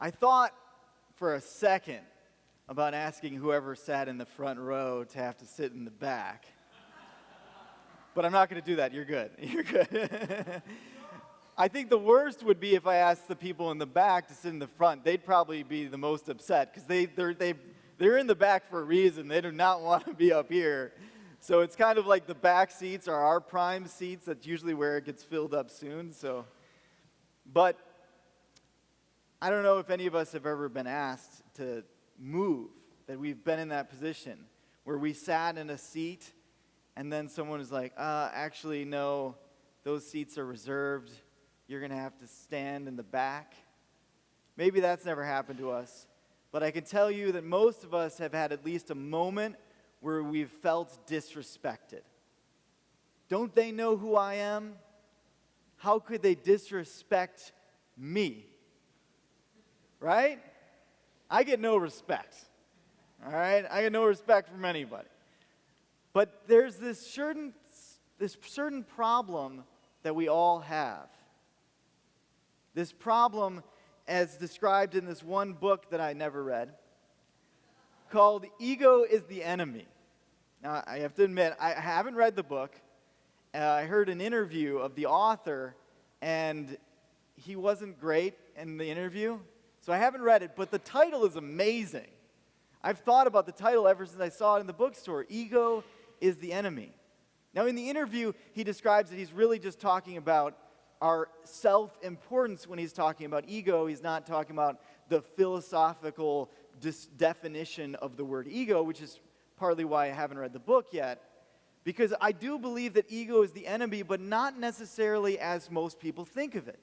I thought for a second about asking whoever sat in the front row to have to sit in the back. But I'm not going to do that. You're good. You're good. I think the worst would be if I asked the people in the back to sit in the front. They'd probably be the most upset because they're in the back for a reason. They do not want to be up here. So it's kind of like the back seats are our prime seats. That's usually where it gets filled up soon. But I don't know if any of us have ever been asked to move, that we've been in that position where we sat in a seat and then someone was like, actually, no, those seats are reserved. You're going to have to stand in the back. Maybe that's never happened to us. But I can tell you that most of us have had at least a moment where we've felt disrespected. Don't they know who I am? How could they disrespect me? Right? I get no respect. All right? I get no respect from anybody. But there's this certain problem that we all have. This problem, as described in this one book that I never read, called Ego is the Enemy. Now, I have to admit, I haven't read the book. I heard an interview of the author, and he wasn't great in the interview, so I haven't read it, but the title is amazing. I've thought about the title ever since I saw it in the bookstore. Ego is the Enemy. Now, in the interview, he describes that he's really just talking about our self-importance when he's talking about ego. He's not talking about the philosophical definition of the word ego, which is partly why I haven't read the book yet, because I do believe that ego is the enemy, but not necessarily as most people think of it.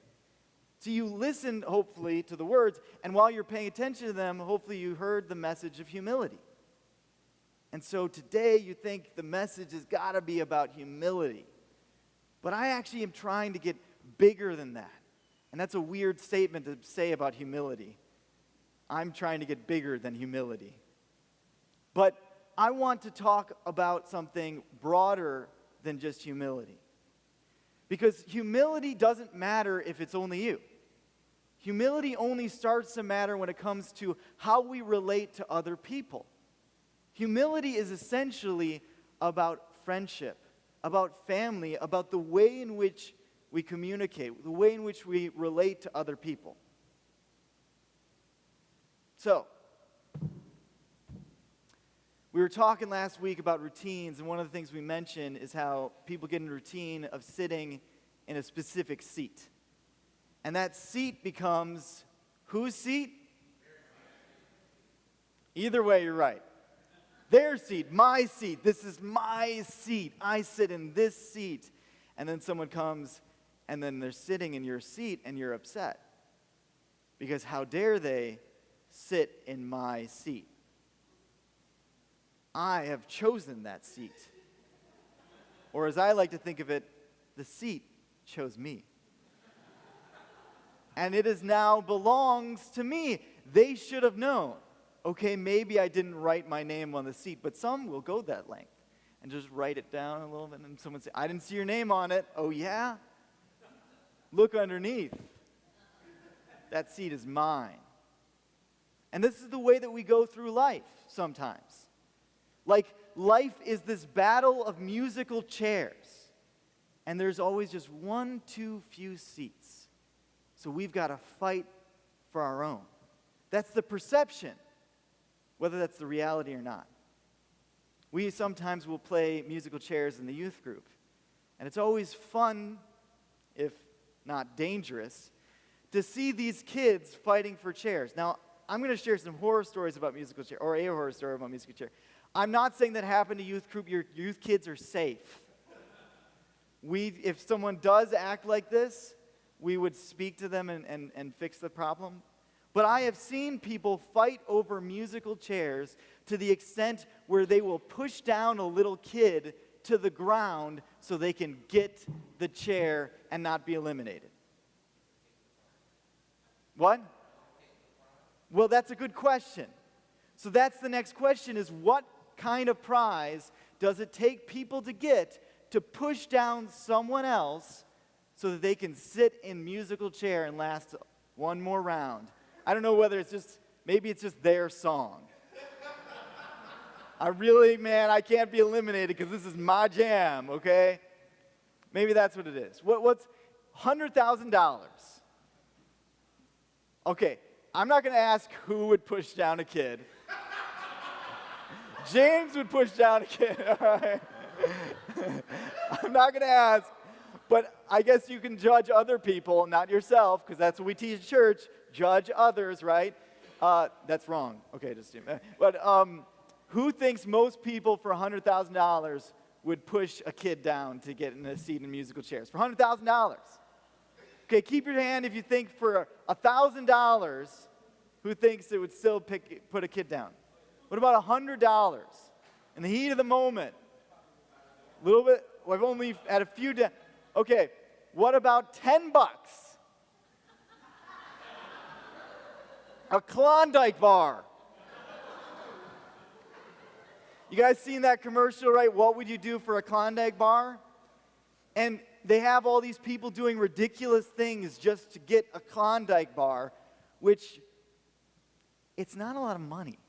So you listen, hopefully, to the words, and while you're paying attention to them, hopefully you heard the message of humility. And so today you think the message has got to be about humility. But I actually am trying to get bigger than that. And that's a weird statement to say about humility. I'm trying to get bigger than humility. But I want to talk about something broader than just humility. Because humility doesn't matter if it's only you. Humility only starts to matter when it comes to how we relate to other people. Humility is essentially about friendship, about family, about the way in which we communicate, the way in which we relate to other people. So, we were talking last week about routines, and one of the things we mentioned is how people get in a routine of sitting in a specific seat. And that seat becomes whose seat? Either way, you're right. Their seat, my seat. This is my seat. I sit in this seat. And then someone comes, and then they're sitting in your seat, and you're upset. Because how dare they sit in my seat? I have chosen that seat. Or as I like to think of it, the seat chose me. And it is now belongs to me. They should have known. Okay, maybe I didn't write my name on the seat, but some will go that length and just write it down a little bit, and someone say, I didn't see your name on it. Oh, yeah? Look underneath. That seat is mine. And this is the way that we go through life sometimes. Like, life is this battle of musical chairs, and there's always just one too few seats. So we've got to fight for our own. That's the perception, whether that's the reality or not. We sometimes will play musical chairs in the youth group, and it's always fun, if not dangerous, to see these kids fighting for chairs. Now, I'm going to share some horror stories about musical chairs, or a horror story about musical chairs. I'm not saying that happened to youth group. Your youth kids are safe. If someone does act like this, we would speak to them and fix the problem. But I have seen people fight over musical chairs to the extent where they will push down a little kid to the ground so they can get the chair and not be eliminated. What? Well, that's a good question. So that's the next question is, what kind of prize does it take people to get to push down someone else so that they can sit in musical chair and last one more round I don't know whether maybe it's just their song. I can't be eliminated because this is my jam, okay? Maybe that's what it is. What's $100,000? Okay, I'm not going to ask who would push down a kid. James would push down a kid, all right? I'm not going to ask, but I guess you can judge other people, not yourself, because that's what we teach at church. Judge others, right? That's wrong. Okay, but who thinks most people for $100,000 would push a kid down to get in a seat in musical chairs? For $100,000. Okay, keep your hand if you think for $1,000, who thinks it would still put a kid down? What about $100? In the heat of the moment. A little bit, I've only had a few Okay, what about $10? A Klondike bar. You guys seen that commercial, right? What would you do for a Klondike bar? And they have all these people doing ridiculous things just to get a Klondike bar, which it's not a lot of money.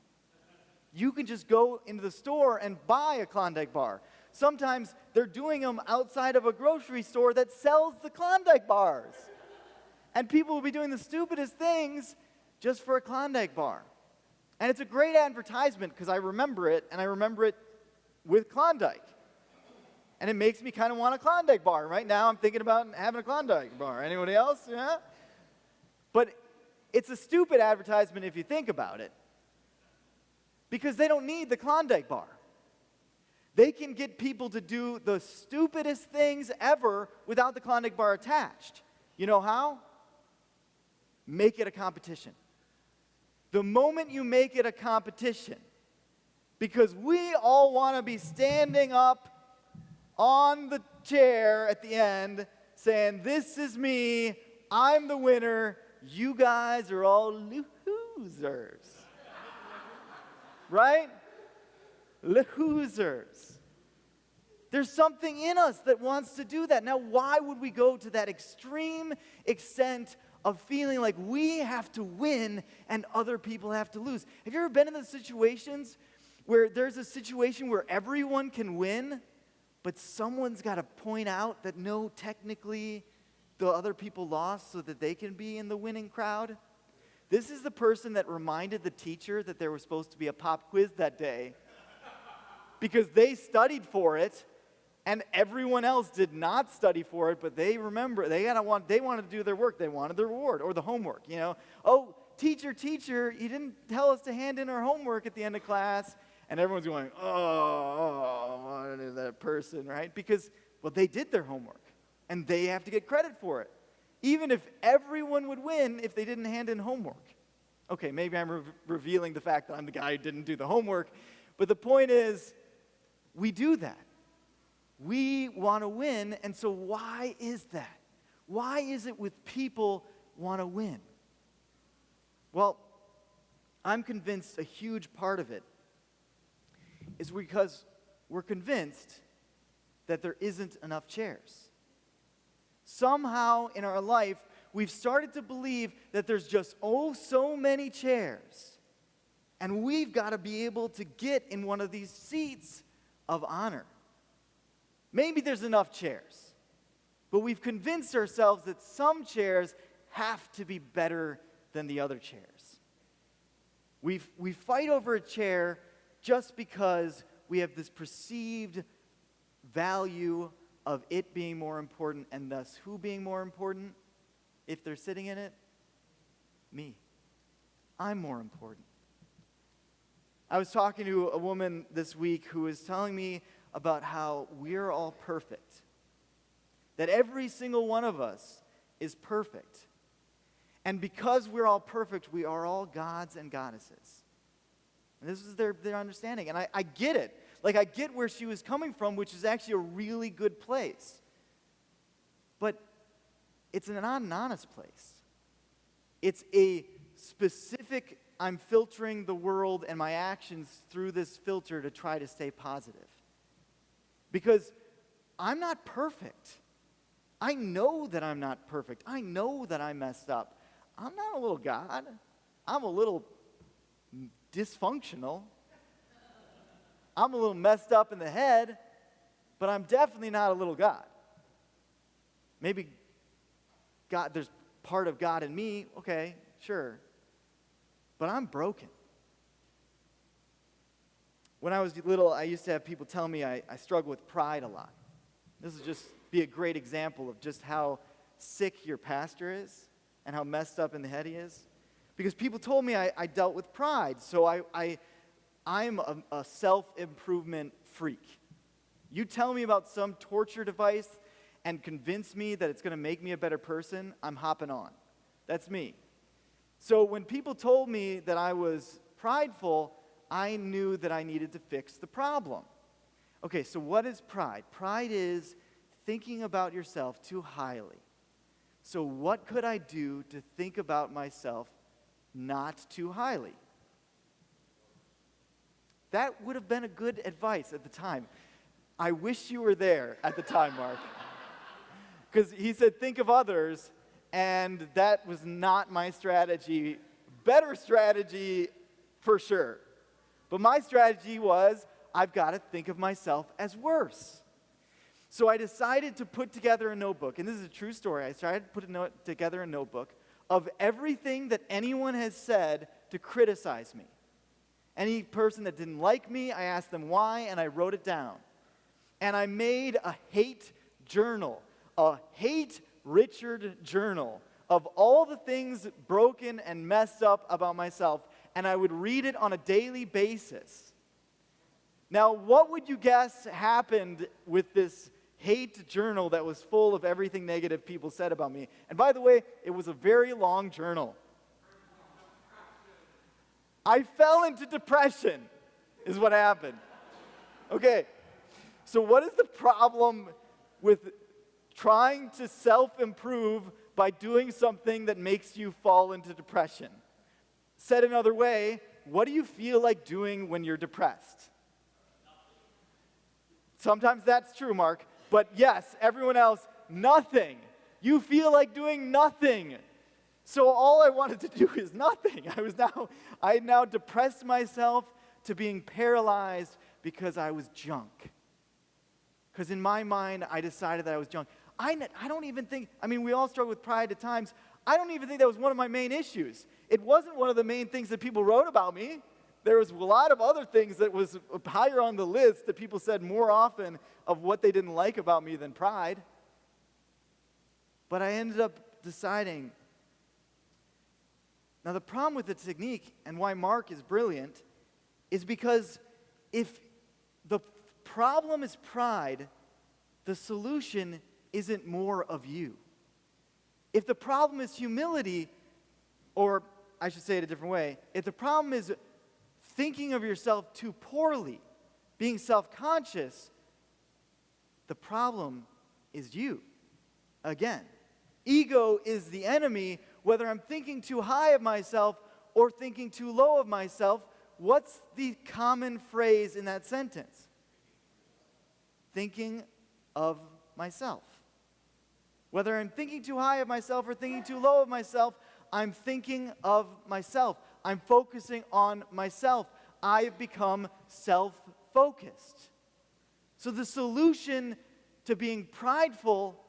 You can just go into the store and buy a Klondike bar. Sometimes they're doing them outside of a grocery store that sells the Klondike bars. And people will be doing the stupidest things just for a Klondike bar. And it's a great advertisement because I remember it, and I remember it with Klondike. And it makes me kind of want a Klondike bar. Right now I'm thinking about having a Klondike bar. Anybody else? Yeah? But it's a stupid advertisement if you think about it. Because they don't need the Klondike bar. They can get people to do the stupidest things ever without the Klondike bar attached. You know how? Make it a competition. The moment you make it a competition, because we all want to be standing up on the chair at the end saying, "This is me, I'm the winner, you guys are all losers." Right? Losers. There's something in us that wants to do that. Now, why would we go to that extreme extent of feeling like we have to win and other people have to lose? Have you ever been in those situations where there's a situation where everyone can win, but someone's got to point out that no, technically the other people lost so that they can be in the winning crowd? This is the person that reminded the teacher that there was supposed to be a pop quiz that day because they studied for it and everyone else did not study for it, but they remember, they wanted to do their work. They wanted the reward or the homework, you know. "Oh, teacher, you didn't tell us to hand in our homework at the end of class." And everyone's going, oh, what is that person, right? Because, well, they did their homework and they have to get credit for it. Even if everyone would win if they didn't hand in homework. Okay, maybe I'm revealing the fact that I'm the guy who didn't do the homework, but the point is, we do that. We want to win, and so why is that? Why is it with people want to win? Well, I'm convinced a huge part of it is because we're convinced that there isn't enough chairs. Somehow in our life, we've started to believe that there's just, so many chairs. And we've got to be able to get in one of these seats of honor. Maybe there's enough chairs, but we've convinced ourselves that some chairs have to be better than the other chairs. We fight over a chair just because we have this perceived value of it being more important, and thus who being more important if they're sitting in it? Me. I'm more important. I was talking to a woman this week who was telling me about how we're all perfect. That every single one of us is perfect. And because we're all perfect, we are all gods and goddesses. And this is their understanding. And I get it. Like, I get where she was coming from, which is actually a really good place. But it's not an honest place. It's a specific, I'm filtering the world and my actions through this filter to try to stay positive. Because I'm not perfect. I know that I'm not perfect. I know that I messed up. I'm not a little God. I'm a little dysfunctional. I'm a little messed up in the head, but I'm definitely not a little God. Maybe God, there's part of God in me, okay, sure. But I'm broken. When I was little, I used to have people tell me I struggle with pride a lot. This would just be a great example of just how sick your pastor is and how messed up in the head he is. Because people told me I dealt with pride, so I'm a self-improvement freak. You tell me about some torture device and convince me that it's going to make me a better person, I'm hopping on. That's me. So when people told me that I was prideful, I knew that I needed to fix the problem. Okay, so what is pride? Pride is thinking about yourself too highly. So what could I do to think about myself not too highly? That would have been a good advice at the time. I wish you were there at the time, Mark. Because he said, think of others, and that was not my strategy. Better strategy for sure. But my strategy was, I've got to think of myself as worse. So I decided to put together a notebook, and this is a true story. I started to put together a notebook of everything that anyone has said to criticize me. Any person that didn't like me, I asked them why, and I wrote it down. And I made a hate journal, a hate Richard journal of all the things broken and messed up about myself, and I would read it on a daily basis. Now, what would you guess happened with this hate journal that was full of everything negative people said about me? And by the way, it was a very long journal. I fell into depression, is what happened. Okay, so what is the problem with trying to self-improve by doing something that makes you fall into depression? Said another way, what do you feel like doing when you're depressed? Sometimes that's true, Mark, but yes, everyone else, nothing. You feel like doing nothing. So all I wanted to do is nothing. I had now depressed myself to being paralyzed because I was junk. Because in my mind, I decided that I was junk. I don't even think, we all struggle with pride at times. I don't even think that was one of my main issues. It wasn't one of the main things that people wrote about me. There was a lot of other things that was higher on the list that people said more often of what they didn't like about me than pride. But I ended up deciding. Now the problem with the technique and why Mark is brilliant is because if the problem is pride, the solution isn't more of you. If the problem is humility, or I should say it a different way, if the problem is thinking of yourself too poorly, being self-conscious, the problem is you. Again, ego is the enemy. Whether I'm thinking too high of myself or thinking too low of myself, what's the common phrase in that sentence? Thinking of myself. Whether I'm thinking too high of myself or thinking too low of myself, I'm thinking of myself. I'm focusing on myself. I've become self-focused. So the solution to being prideful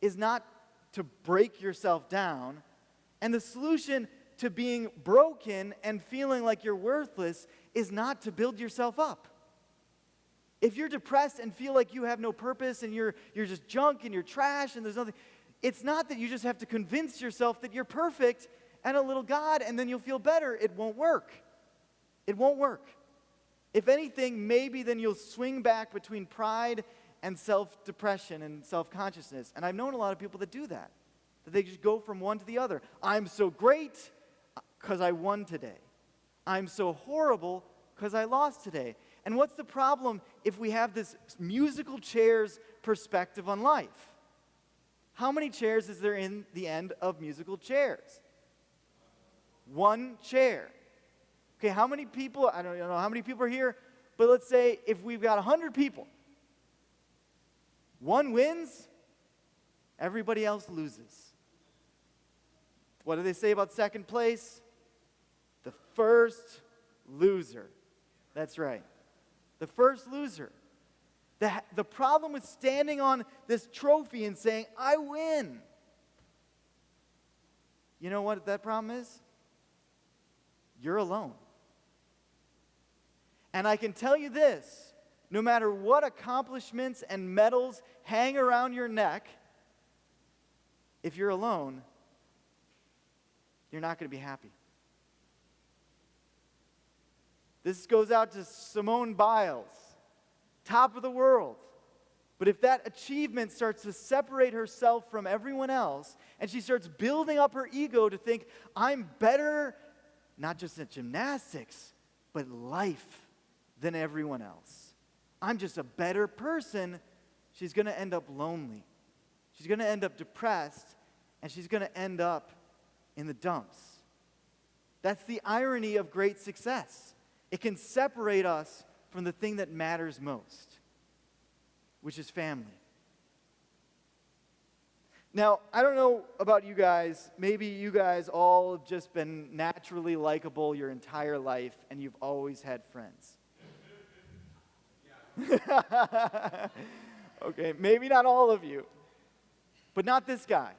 is not to break yourself down, and the solution to being broken and feeling like you're worthless is not to build yourself up. If you're depressed and feel like you have no purpose and you're just junk and you're trash and there's nothing, it's not that you just have to convince yourself that you're perfect and a little God and then you'll feel better. It won't work. It won't work. If anything, maybe then you'll swing back between pride and self-depression and self-consciousness. And I've known a lot of people that do that they just go from one to the other. I'm so great because I won today. I'm so horrible because I lost today. And what's the problem if we have this musical chairs perspective on life? How many chairs is there in the end of musical chairs? One chair. Okay, how many people, I don't know how many people are here, but let's say if we've got 100 people, one wins, everybody else loses. What do they say about second place? first loser. That's right. The first loser. The problem with standing on this trophy and saying, I win. You know what that problem is? You're alone. And I can tell you this, no matter what accomplishments and medals hang around your neck, if you're alone, you're not going to be happy. This goes out to Simone Biles, top of the world. But if that achievement starts to separate herself from everyone else, and she starts building up her ego to think, I'm better, not just at gymnastics, but life than everyone else. I'm just a better person. She's going to end up lonely. She's going to end up depressed, and she's going to end up in the dumps. That's the irony of great success. It can separate us from the thing that matters most, which is family. Now, I don't know about you guys. Maybe you guys all have just been naturally likable your entire life, and you've always had friends. Okay, maybe not all of you, but not this guy.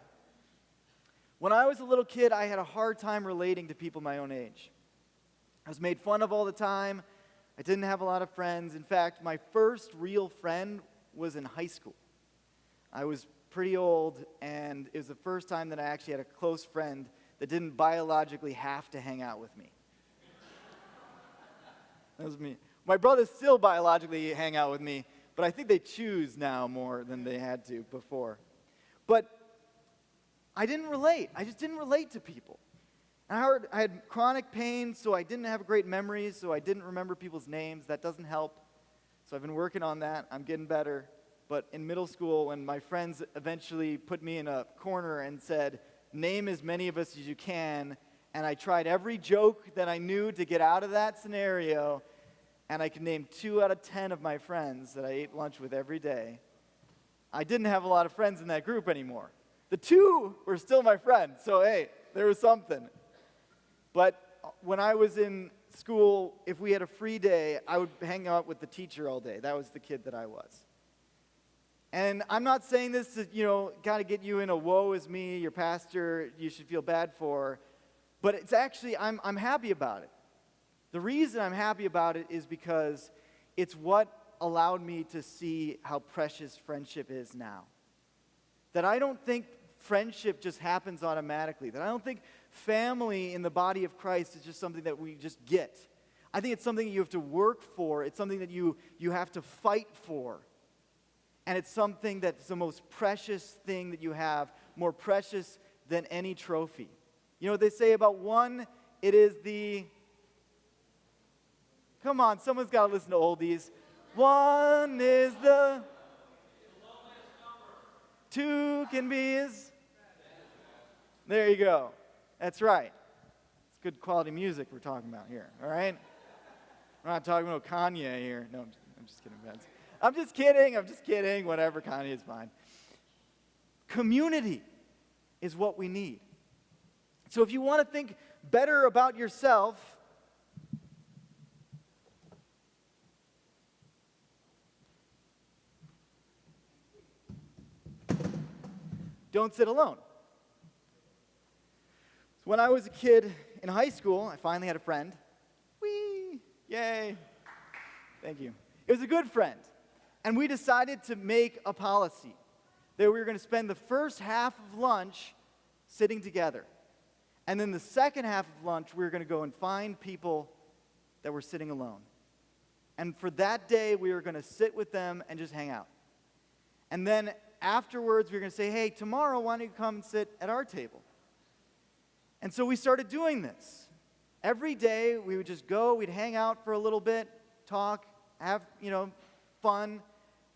When I was a little kid, I had a hard time relating to people my own age. I was made fun of all the time. I didn't have a lot of friends. In fact, my first real friend was in high school. I was pretty old, and it was the first time that I actually had a close friend that didn't biologically have to hang out with me. That was me. My brothers still biologically hang out with me, but I think they choose now more than they had to before. But I didn't relate. I just didn't relate to people. I had chronic pain, so I didn't have great memories, so I didn't remember people's names. That doesn't help. So I've been working on that. I'm getting better. But in middle school, when my friends eventually put me in a corner and said, name as many of us as you can, and I tried every joke that I knew to get out of that scenario, and I could name 2 out of 10 of my friends that I ate lunch with every day, I didn't have a lot of friends in that group anymore. The 2 were still my friends, so hey, there was something. But when I was in school, if we had a free day, I would hang out with the teacher all day. That was the kid that I was. And I'm not saying this to, kind of get you in a woe is me, your pastor, you should feel bad for, but it's actually, I'm happy about it. The reason I'm happy about it is because it's what allowed me to see how precious friendship is now. That I don't think friendship just happens automatically. That I don't think family in the body of Christ is just something that we just get. I think it's something that you have to work for. It's something that you have to fight for. And it's something that's the most precious thing that you have, more precious than any trophy. You know what they say about one? It is the... Come on, someone's got to listen to oldies. One is the... 2 can be his... There you go. That's right. It's good quality music we're talking about here, all right? We're not talking about Kanye here. No, I'm just kidding, Vince. I'm just kidding. Whatever, Kanye is fine. Community is what we need. So if you want to think better about yourself, don't sit alone. So when I was a kid in high school, I finally had a friend. Whee! Yay! Thank you. It was a good friend. And we decided to make a policy that we were going to spend the first half of lunch sitting together. And then the second half of lunch, we were going to go and find people that were sitting alone. And for that day, we were going to sit with them and just hang out. And then afterwards, we were going to say, hey, tomorrow, why don't you come and sit at our table? And so we started doing this. Every day, we would just go, we'd hang out for a little bit, talk, have, fun,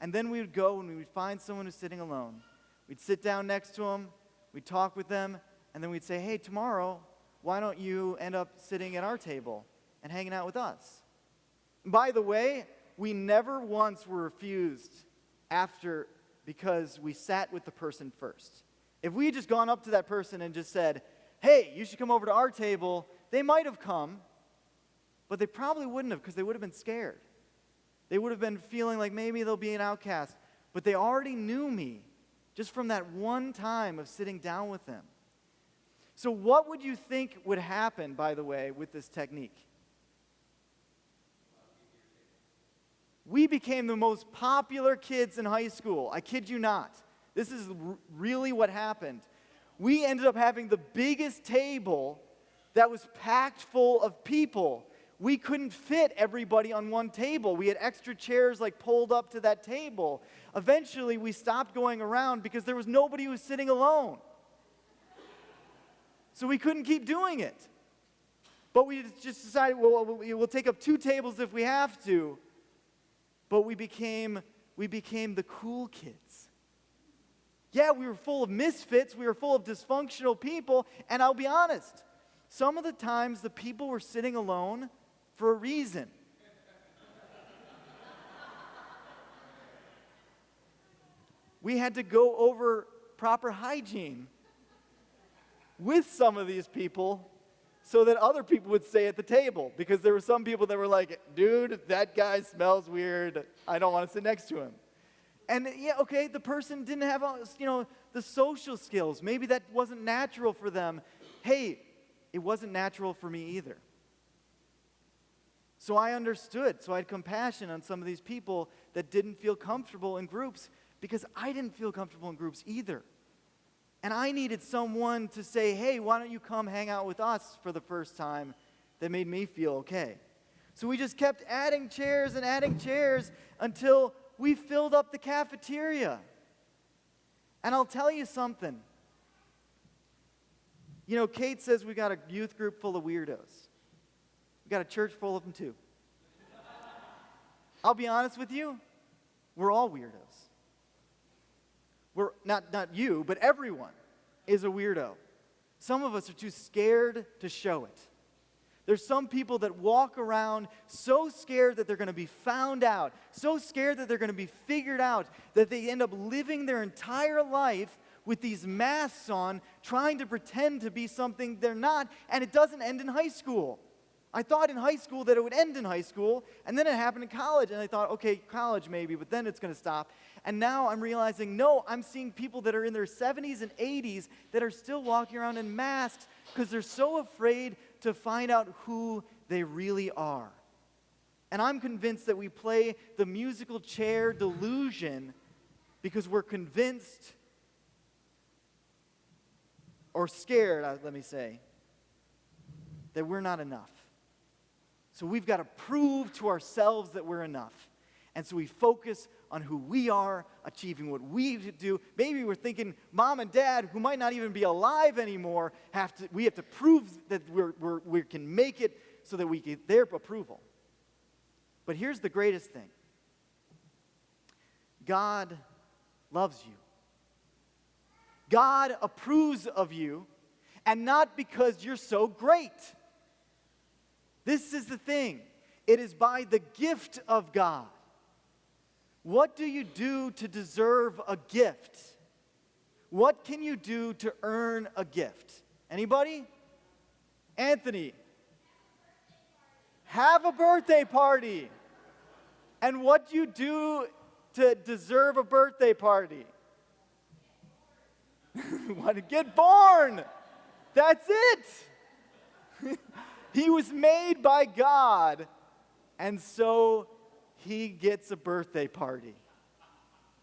and then we would go and we would find someone who's sitting alone. We'd sit down next to them, we'd talk with them, and then we'd say, hey, tomorrow, why don't you end up sitting at our table and hanging out with us? By the way, we never once were refused after because we sat with the person first. If we had just gone up to that person and just said, hey, you should come over to our table, they might have come, But they probably wouldn't have, because they would have been scared. They would have been feeling like maybe they'll be an outcast. But they already knew me just from that one time of sitting down with them. So what would you think would happen, by the way, with this technique? We became the most popular kids in high school. I kid you not. This is really what happened. We ended up having the biggest table that was packed full of people. We couldn't fit everybody on one table. We had extra chairs like pulled up to that table. Eventually, we stopped going around because there was nobody who was sitting alone. So we couldn't keep doing it. But we just decided, well, we'll take up 2 tables if we have to. But we became the cool kids. Yeah, we were full of misfits. We were full of dysfunctional people. And I'll be honest, some of the times the people were sitting alone for a reason. We had to go over proper hygiene with some of these people so that other people would stay at the table, because there were some people that were like, dude, that guy smells weird. I don't want to sit next to him. And yeah, okay, the person didn't have, the social skills. Maybe that wasn't natural for them. Hey, it wasn't natural for me either. So I understood. So I had compassion on some of these people that didn't feel comfortable in groups, because I didn't feel comfortable in groups either. And I needed someone to say, hey, why don't you come hang out with us for the first time? That made me feel okay. So we just kept adding chairs until we filled up the cafeteria. And I'll tell you something. Kate says we got a youth group full of weirdos. We got a church full of them too. I'll be honest with you, we're all weirdos. We're not you, but everyone is a weirdo. Some of us are too scared to show it. There's some people that walk around so scared that they're going to be found out, so scared that they're going to be figured out, that they end up living their entire life with these masks on, trying to pretend to be something they're not, and it doesn't end in high school. I thought in high school that it would end in high school, and then it happened in college, and I thought, okay, college maybe, but then it's going to stop. And now I'm realizing, no, I'm seeing people that are in their 70s and 80s that are still walking around in masks because they're so afraid to find out who they really are. And I'm convinced that we play the musical chair delusion because we're convinced, or scared, let me say, that we're not enough. So we've got to prove to ourselves that we're enough. And so we focus on who we are, achieving what we do. Maybe we're thinking mom and dad, who might not even be alive anymore, we have to prove that we can make it so that we get their approval. But here's the greatest thing. God loves you. God approves of you, and not because you're so great. This is the thing. It is by the gift of God. What do you do to deserve a gift? What can you do to earn a gift? Anybody? Anthony. Have a birthday party. And what do you do to deserve a birthday party? Want to get born. That's it. He was made by God, and so he gets a birthday party.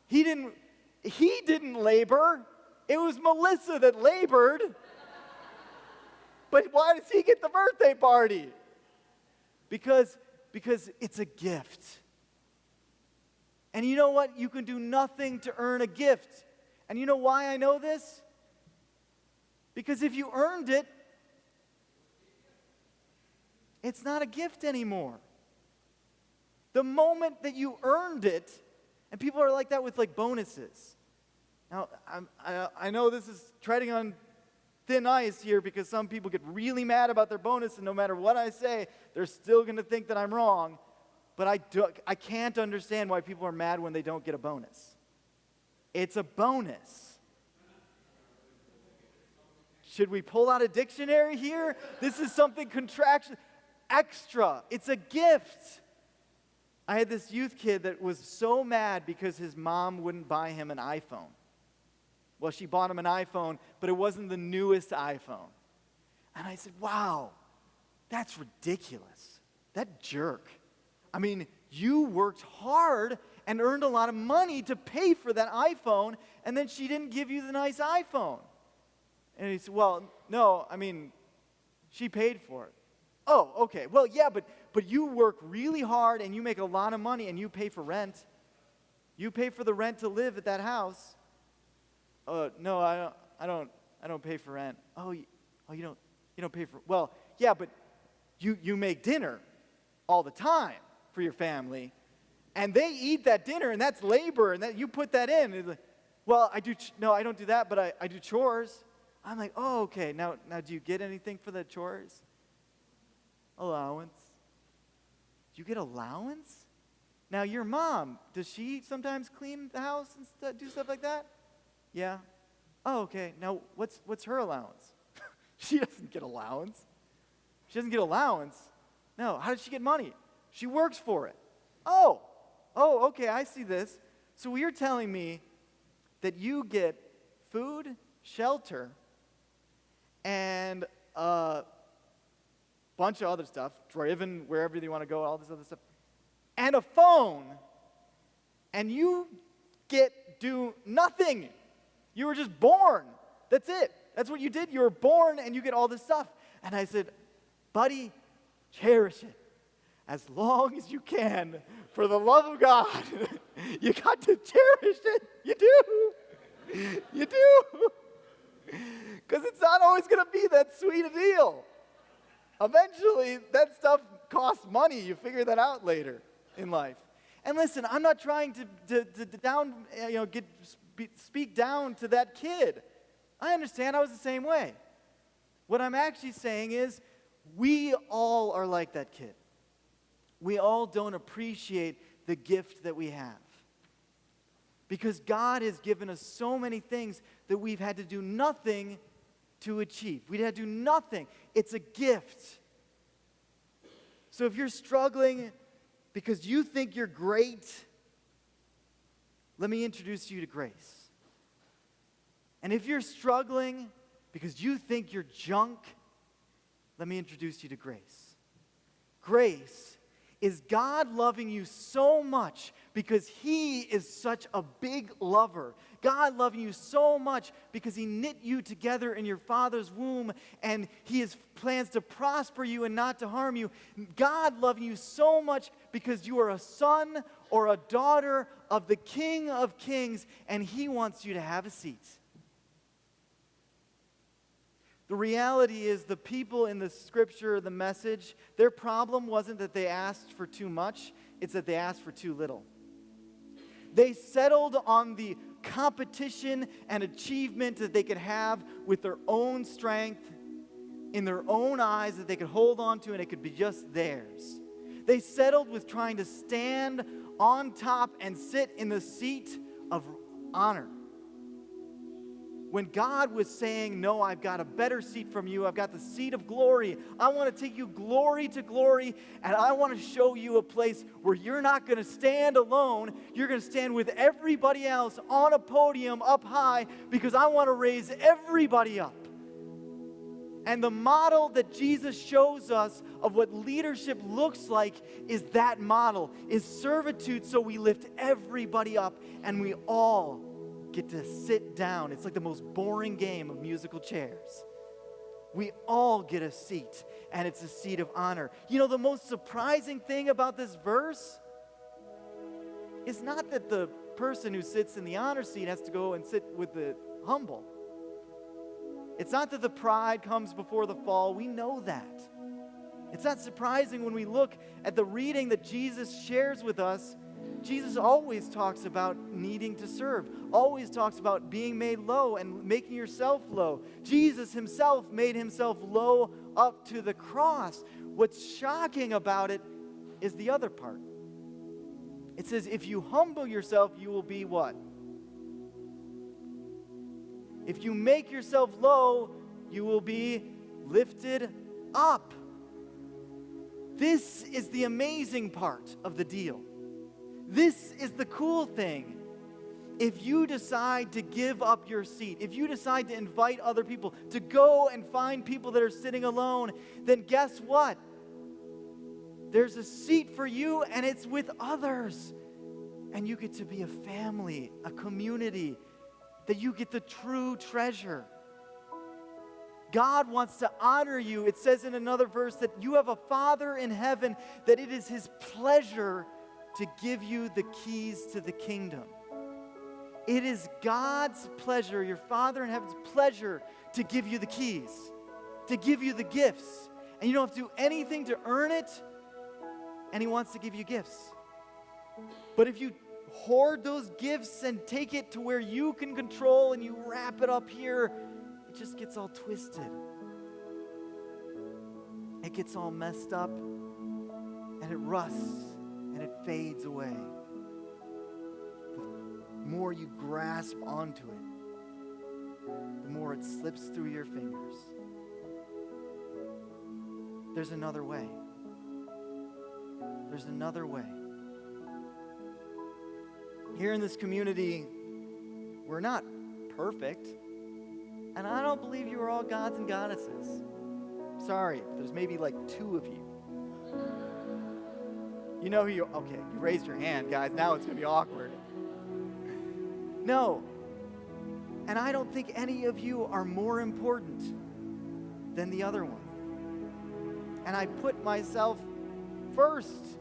He didn't labor. It was Melissa that labored. But why does he get the birthday party? Because it's a gift. And you know what? You can do nothing to earn a gift. And you know why I know this? Because if you earned it, it's not a gift anymore. The moment that you earned it, and people are like that with like bonuses. Now, I know this is treading on thin ice here because some people get really mad about their bonus, and no matter what I say, they're still going to think that I'm wrong. But I can't understand why people are mad when they don't get a bonus. It's a bonus. Should we pull out a dictionary here? This is something contractual. extra. It's a gift. I had this youth kid that was so mad because his mom wouldn't buy him an iPhone. Well, she bought him an iPhone, but it wasn't the newest iPhone. And I said, wow, that's ridiculous. That jerk. I mean, you worked hard and earned a lot of money to pay for that iPhone, and then she didn't give you the nice iPhone. And he said, well, no, I mean, she paid for it. Oh, okay. Well, yeah, but you work really hard and you make a lot of money and you pay for rent. You pay for the rent to live at that house. No, I don't pay for rent. You don't pay for. Well, yeah, but you make dinner all the time for your family, and they eat that dinner, and that's labor, and that you put that in. It's like, well, I don't do that, but I do chores. I'm like, oh, okay. Now, do you get anything for the chores? Allowance. Do you get allowance? Now, your mom, does she sometimes clean the house and do stuff like that? Yeah. Oh, okay. Now, what's her allowance? She doesn't get allowance. She doesn't get allowance. No. How does she get money? She works for it. Oh, okay. I see this. So you're telling me that you get food, shelter, and a bunch of other stuff, driven wherever you want to go, all this other stuff, and a phone, and you do nothing. You were just born. That's it. That's what you did. You were born and you get all this stuff. And I said, buddy, cherish it as long as you can for the love of God. You got to cherish it. You do. You do. Because it's not always going to be that sweet a deal. Eventually, that stuff costs money. You figure that out later in life. And listen, I'm not trying to speak down to that kid. I understand. I was the same way. What I'm actually saying is, we all are like that kid. We all don't appreciate the gift that we have. Because God has given us so many things that we've had to do nothing to achieve. We had to do nothing. It's a gift. So if you're struggling because you think you're great, let me introduce you to grace. And if you're struggling because you think you're junk, let me introduce you to grace. Grace is God loving you so much because He is such a big lover. God loving you so much because He knit you together in your father's womb, and He has plans to prosper you and not to harm you. God loving you so much because you are a son or a daughter of the King of Kings, and He wants you to have a seat. The reality is, the people in the scripture, the message, their problem wasn't that they asked for too much, it's that they asked for too little. They settled on the competition and achievement that they could have with their own strength, in their own eyes, that they could hold on to, and it could be just theirs. They settled with trying to stand on top and sit in the seat of honor. When God was saying, no, I've got a better seat from you. I've got the seat of glory. I want to take you glory to glory, and I want to show you a place where you're not going to stand alone. You're going to stand with everybody else on a podium up high, because I want to raise everybody up. And the model that Jesus shows us of what leadership looks like is that model, is servitude, so we lift everybody up, and we all get to sit down. It's like the most boring game of musical chairs. We all get a seat, and it's a seat of honor. You know, the most surprising thing about this verse is not that the person who sits in the honor seat has to go and sit with the humble. It's not that the pride comes before the fall. We know that. It's not surprising when we look at the reading that Jesus shares with us. Jesus always talks about needing to serve, always talks about being made low and making yourself low. Jesus Himself made Himself low up to the cross. What's shocking about it is the other part. It says, if you humble yourself, you will be what? If you make yourself low, you will be lifted up. this is the amazing part of the deal. This is the cool thing. If you decide to give up your seat, if you decide to invite other people, to go and find people that are sitting alone, then guess what? There's a seat for you, and it's with others. And you get to be a family, a community, that you get the true treasure. God wants to honor you. It says in another verse that you have a Father in heaven, that it is His pleasure to give you the keys to the kingdom. It is God's pleasure, your Father in heaven's pleasure, to give you the keys, to give you the gifts. And you don't have to do anything to earn it, and He wants to give you gifts. But if you hoard those gifts and take it to where you can control and you wrap it up here, it just gets all twisted. It gets all messed up, and it rusts, and it fades away. The more you grasp onto it, the more it slips through your fingers. There's another way. There's another way. Here in this community, we're not perfect. And I don't believe you are all gods and goddesses. Sorry, but there's maybe like 2 of you. You know who you are. Okay, you raised your hand, guys. Now it's going to be awkward. No. And I don't think any of you are more important than the other one. And I put myself first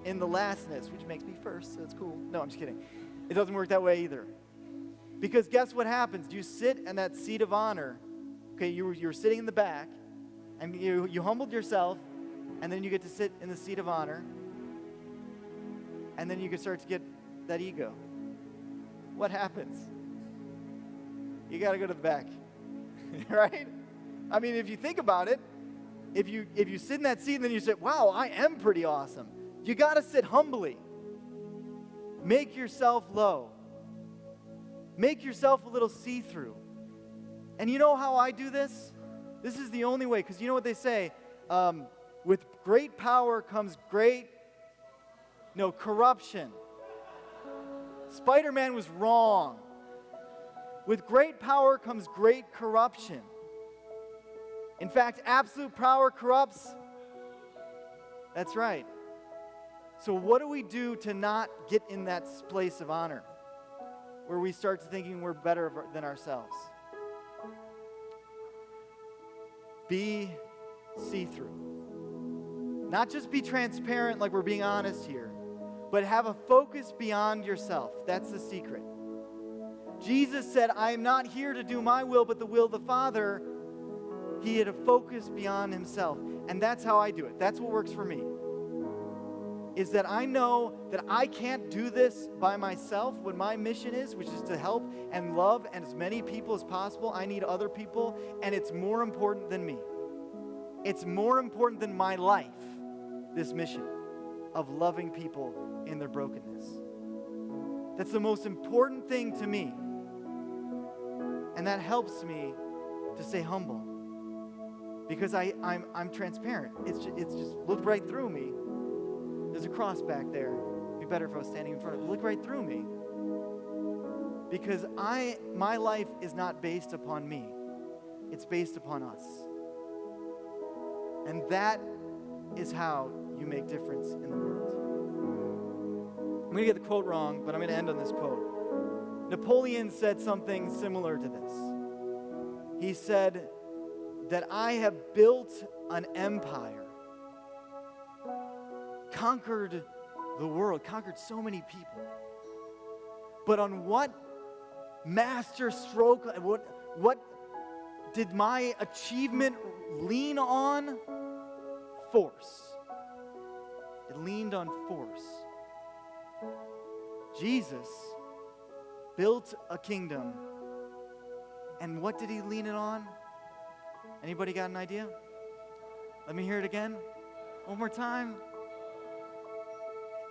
in the lastness, which makes me first, so it's cool. No, I'm just kidding. It doesn't work that way either. Because guess what happens? You sit in that seat of honor. Okay, you were sitting in the back, and you humbled yourself, and then you get to sit in the seat of honor, and then you can start to get that ego. What happens? You got to go to the back, right? I mean, if you think about it, if you sit in that seat and then you say, wow, I am pretty awesome, you got to sit humbly. Make yourself low. Make yourself a little see-through. And you know how I do this? This is the only way, because you know what they say? With great power comes corruption. Spider-Man was wrong. With great power comes great corruption. In fact, absolute power corrupts. That's right. So what do we do to not get in that place of honor, where we start to thinking we're better than ourselves? Be see-through. Not just be transparent like we're being honest here, but have a focus beyond yourself. That's the secret. Jesus said, I am not here to do my will, but the will of the Father. He had a focus beyond himself. And that's how I do it. That's what works for me. Is that I know that I can't do this by myself. What my mission is, which is to help and love and as many people as possible. I need other people, and it's more important than me. It's more important than my life, this mission of loving people in their brokenness. That's the most important thing to me. And that helps me to stay humble. Because I'm transparent. It's just look right through me. There's a cross back there. It'd be better if I was standing in front of it. Look right through me. Because my life is not based upon me. It's based upon us. And that is how you make difference in the world. I'm going to get the quote wrong, but I'm going to end on this quote. Napoleon said something similar to this. He said that I have built an empire, conquered the world, conquered so many people. But on what master stroke, what did my achievement lean on? Force. It leaned on force. Jesus built a kingdom, and what did he lean it on? Anybody got an idea? Let me hear it again. One more time.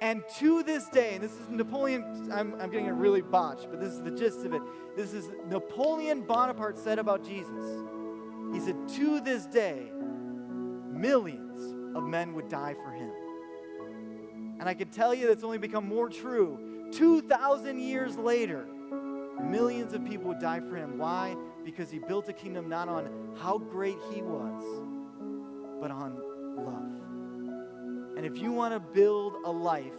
And to this day, and this is Napoleon, I'm getting it really botched, but this is the gist of it. This is Napoleon Bonaparte said about Jesus. He said, to this day, millions of men would die for him. And I can tell you that's only become more true. 2,000 years later, millions of people would die for him. Why? Because he built a kingdom not on how great he was, but on love. And if you want to build a life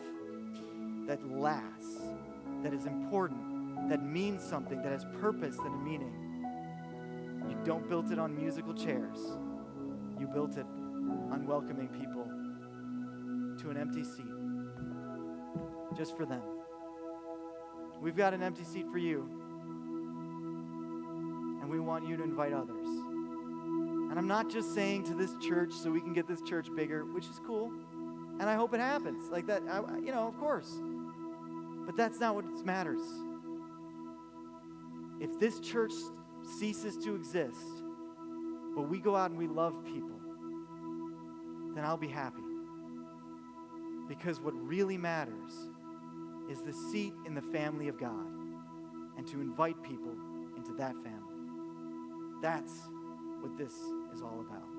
that lasts, that is important, that means something, that has purpose and a meaning, you don't build it on musical chairs. You built it on welcoming people to an empty seat, just for them. We've got an empty seat for you, and we want you to invite others. And I'm not just saying to this church so we can get this church bigger, which is cool, and I hope it happens like that, of course. But that's not what matters. If this church ceases to exist, but we go out and we love people, then I'll be happy. Because what really matters is the seat in the family of God and to invite people into that family. That's what this is all about.